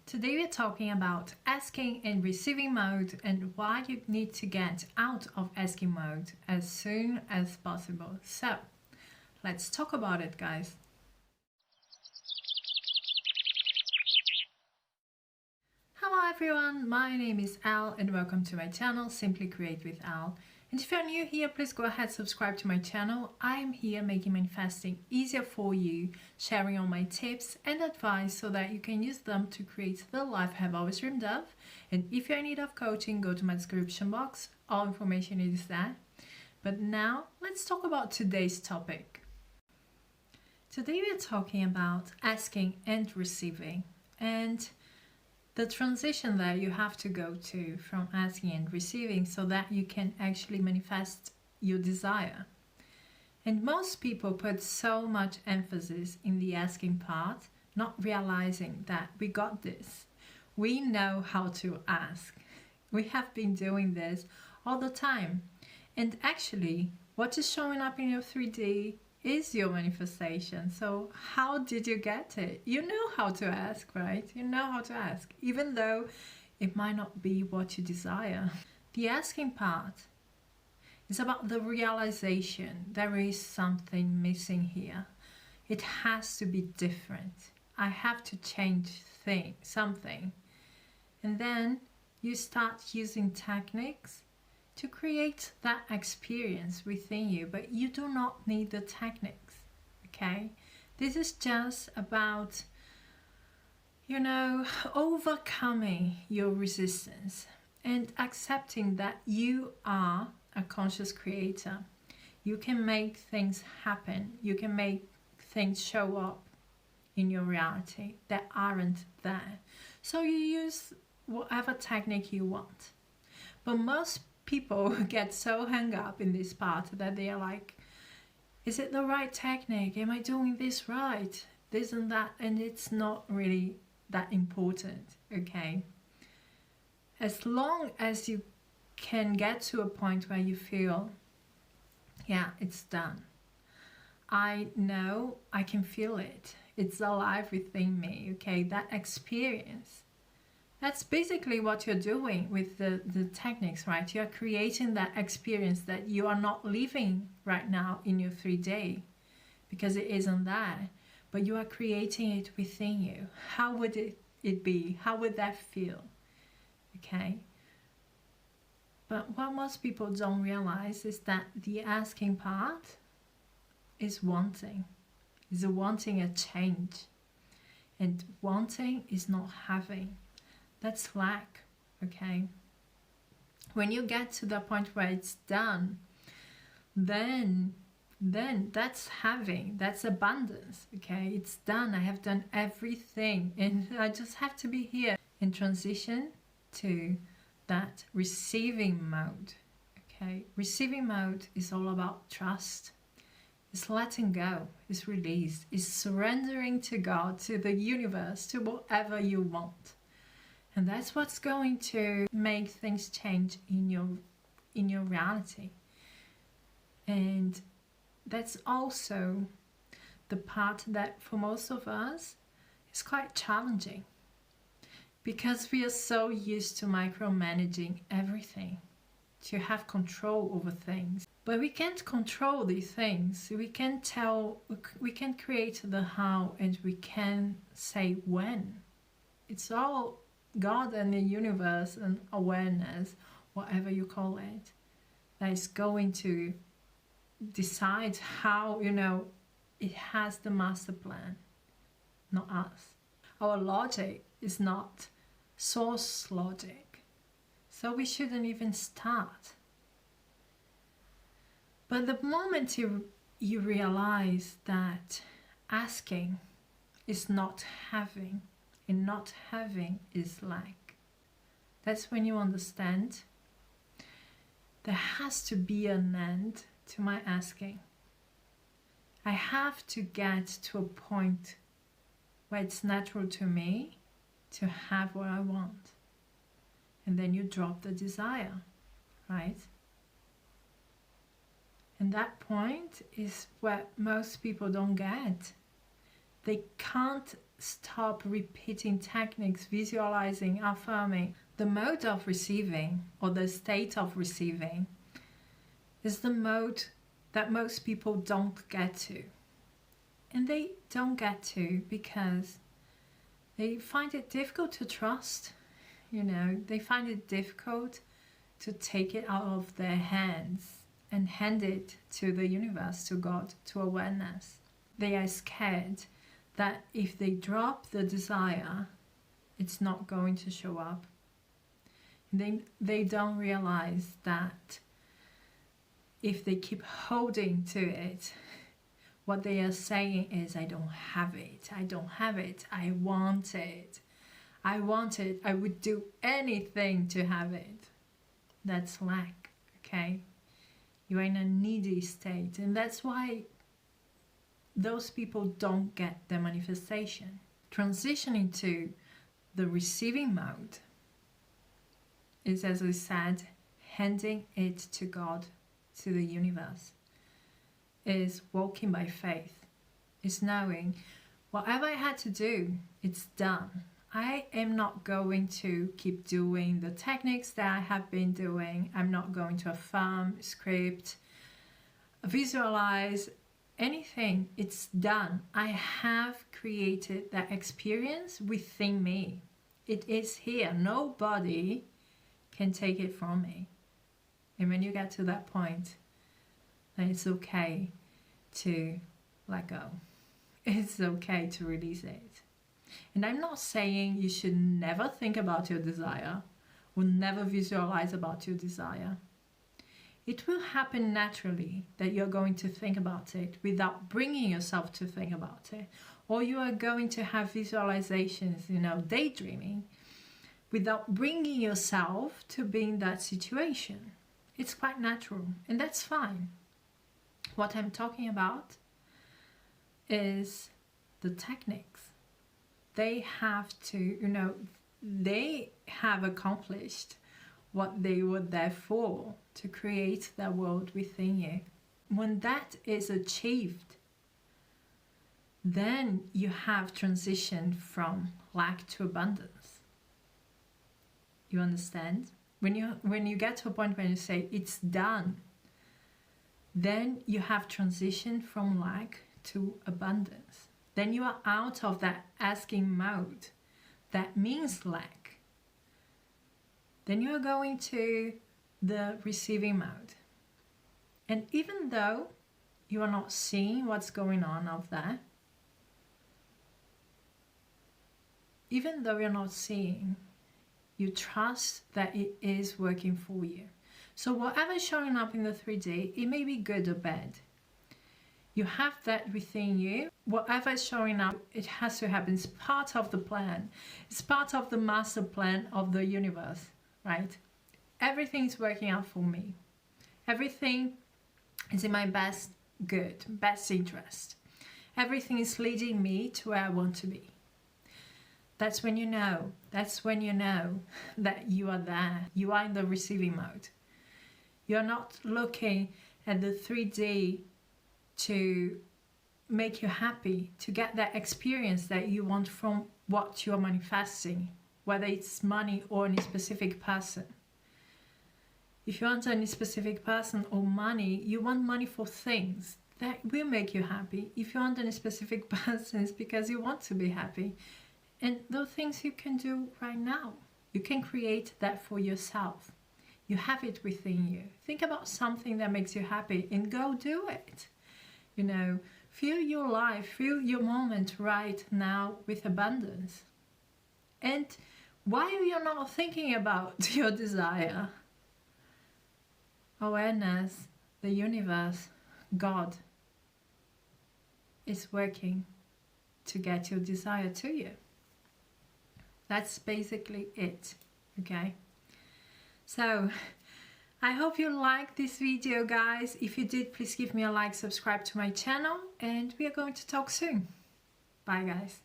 Today we're talking about asking and receiving mode and why you need to get out of asking mode as soon as possible. So, let's talk about it, guys. Hello everyone, my name is Al and welcome to my channel, Simply Create with Al. And if you're new here, please go ahead, subscribe to my channel. I am here making manifesting easier for you, sharing all my tips and advice so that you can use them to create the life I have always dreamed of. And if you're in need of coaching, go to my description box. All information is there. But now, let's talk about today's topic. Today we're talking about asking and receiving. And the transition that you have to go to from asking and receiving so that you can actually manifest your desire. And most people put so much emphasis in the asking part, not realizing that we got this. We know how to ask. We have been doing this all the time. And actually, what is showing up in your 3D is your manifestation. So how did you get it? You know how to ask, right? You know how to ask, even though it might not be what you desire. The asking part is about the realization there is something missing here. It has to be different. I have to change something. And then you start using techniques to create that experience within you, but you do not need the techniques, okay? This is just about, overcoming your resistance and accepting that you are a conscious creator. You can make things happen. You can make things show up in your reality that aren't there. So you use whatever technique you want. But most people get so hung up in this part that they are like, is it the right technique? Am I doing this right? This and that, and it's not really that important, okay? As long as you can get to a point where you feel, yeah, it's done. I know, I can feel it. It's alive within me, okay? That experience. That's basically what you're doing with the techniques, right? You're creating that experience that you are not living right now in your 3D because it isn't there, but you are creating it within you. How would it be? How would that feel? Okay? But what most people don't realize is that the asking part is wanting a change. And wanting is not having. That's lack, okay? When you get to the point where it's done, then that's having, that's abundance, okay? It's done, I have done everything and I just have to be here and transition to that receiving mode, okay? Receiving mode is all about trust. It's letting go, it's release, it's surrendering to God, to the universe, to whatever you want. And that's what's going to make things change in your reality. And that's also the part that for most of us is quite challenging because we are so used to micromanaging everything, to have control over things. But we can't control these things. We can create the how and we can say when. It's all God and the universe and awareness, whatever you call it, that is going to decide how, it has the master plan, not us. Our logic is not source logic, so we shouldn't even start. But the moment you realize that asking is not having, and not having is lack, that's when you understand there has to be an end to my asking. I have to get to a point where it's natural to me to have what I want. And then you drop the desire, right? And that point is what most people don't get. They can't stop repeating techniques, visualizing, affirming. The mode of receiving, or the state of receiving, is the mode that most people don't get to. And they don't get to because they find it difficult to trust. They find it difficult to take it out of their hands and hand it to the universe, to God, to awareness. They are scared that if they drop the desire, it's not going to show up. They don't realize that if they keep holding to it, what they are saying is, I don't have it, I don't have it, I want it, I want it, I would do anything to have it. That's lack, okay? You're in a needy state, and that's why those people don't get their manifestation. Transitioning to the receiving mode is, as I said, handing it to God, to the universe. Is walking by faith. Is knowing whatever I had to do, it's done. I am not going to keep doing the techniques that I have been doing. I'm not going to affirm, script, visualize, anything. It's done. I have created that experience within me. It is here. Nobody can take it from me. And when you get to that point, then it's okay to let go. It's okay to release it. And I'm not saying you should never think about your desire or never visualize about your desire. It will happen naturally that you're going to think about it without bringing yourself to think about it. Or you are going to have visualizations, daydreaming, without bringing yourself to be in that situation. It's quite natural, and that's fine. What I'm talking about is the techniques. They have to, they have accomplished what they were there for, to create that world within you. When that is achieved, then you have transitioned from lack to abundance. You understand? When you get to a point when you say it's done, then you have transitioned from lack to abundance. Then you are out of that asking mode. That means lack. Then you are going to the receiving mode. And even though you are not seeing what's going on of that, even though you're not seeing, you trust that it is working for you. So whatever is showing up in the 3D, it may be good or bad. You have that within you. Whatever is showing up, it has to happen. It's part of the plan. It's part of the master plan of the universe, right? Everything is working out for me. Everything is in my best good, best interest. Everything is leading me to where I want to be. That's when you know. That's when you know that you are there. You are in the receiving mode. You're not looking at the 3D to make you happy, to get that experience that you want from what you're manifesting, whether it's money or any specific person. If you want any specific person or money, you want money for things that will make you happy. If you want any specific person, it's because you want to be happy. And those things you can do right now. You can create that for yourself. You have it within you. Think about something that makes you happy and go do it. Feel your life, feel your moment right now with abundance. And while you're not thinking about your desire, awareness, the universe, God is working to get your desire to you. That's basically it, okay? So, I hope you liked this video, guys. If you did, please give me a like, subscribe to my channel, and we are going to talk soon. Bye, guys.